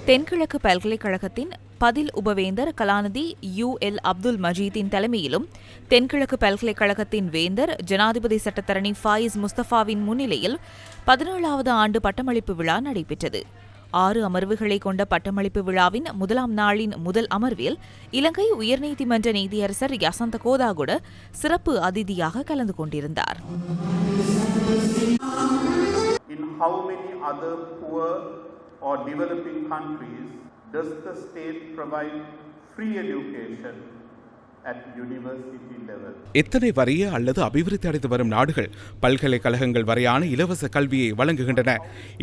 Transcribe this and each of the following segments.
தென்கிழக்கு பல்கலைக்கழகத்தின் பதில் உபவேந்தர் கலாநிதி UL அப்துல் மஜீதின் தலைமையிலும் தென்கிழக்கு பல்கலைக்கழகத்தின் வேந்தர் ஜனாதிபதி சட்டத்தரணி ஃபாயிஸ் முஸ்தபாவின் முன்னிலையில் 17வது ஆண்டு பட்டமளிப்பு விழா நடைபெற்றது. 6 அமர்வுகளை கொண்ட பட்டமளிப்பு விழாவின் முதலாம் நாளின் முதல் அமர்வில் இலங்கை உயர்நீதிமன்ற நீதியரசர் யசந்த கோதாகுட சிறப்பு அதிதியாக கலந்து கொண்டிருந்தார். or developing countries does the state provide free education at university level? எத்தனை வறிய அல்லது அபிவிருத்தி அடைந்து வரும் நாடுகள் பல்கலைக்கழகங்கள் வரையான இலவச கல்வியை வழங்குகின்றன?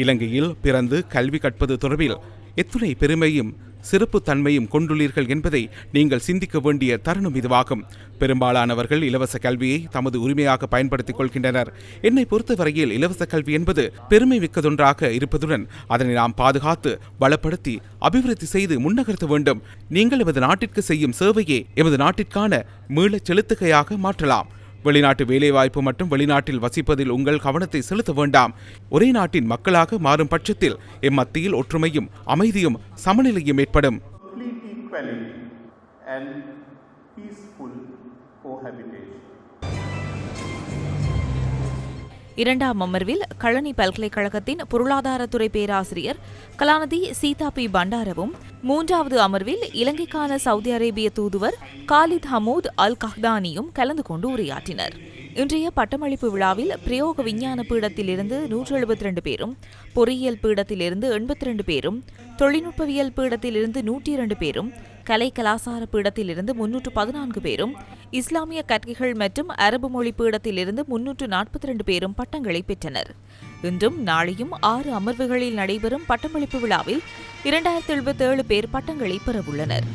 இலங்கையில் பிறந்து கல்வி கற்பது தொடர்பில் எத்துணை பெருமையும் சிறப்பு தன்மையும் கொண்டுள்ளீர்கள் என்பதை நீங்கள் சிந்திக்க வேண்டிய தருணம் இதுவாகும். பெரும்பாலானவர்கள் இலவச கல்வியை தமது உரிமையாக பயன்படுத்திக் கொள்கின்றனர். என்னை பொறுத்தவரையில் இலவச கல்வி என்பது பெருமை மிக்கதொன்றாக இருப்பதுடன் அதனை நாம் பாதுகாத்து பலப்படுத்தி அபிவிருத்தி செய்து முன்னகர்த்த வேண்டும். நீங்கள் எமது நாட்டிற்கு செய்யும் சேவையே எமது நாட்டிற்கான மீளச் செலுத்துகையாக மாற்றலாம். வெளிநாட்டு வேலைவாய்ப்பு மற்றும் வெளிநாட்டில் வசிப்பதில் உங்கள் கவனத்தை செலுத்த வேண்டாம். ஒரே நாட்டின் மக்களாக மாறும் பட்சத்தில் எம் மத்தியில் ஒற்றுமையும் அமைதியும் சமநிலையும் ஏற்படும். இரண்டாம் அமர்வில் கழனி பல்கலைக்கழகத்தின் பொருளாதாரத்துறை பேராசிரியர் கலாநிதி சீதா பி பண்டாரவும், 3வது அமர்வில் இலங்கைக்கான சவுதி அரேபிய தூதுவர் காலித் ஹமூத் அல் கஹ்தானியும் கலந்து கொண்டு உரையாற்றினர். இன்றைய பட்டமளிப்பு விழாவில் பிரயோக விஞ்ஞான பீடத்திலிருந்து 172 பேரும், பொறியியல் பீடத்திலிருந்து 82 பேரும், தொழில்நுட்பவியல் பீடத்திலிருந்து 102 பேரும், கலை கலாசார பீடத்திலிருந்து 314 பேரும், இஸ்லாமிய கற்கைகள் மற்றும் அரபு மொழி பீடத்திலிருந்து 342 பேரும் பட்டங்களை பெற்றனர். இன்றும் நாளையும் 6 அமர்வுகளில் நடைபெறும் பட்டமளிப்பு விழாவில் 2077 பேர் பட்டங்களை பெறவுள்ளனர்.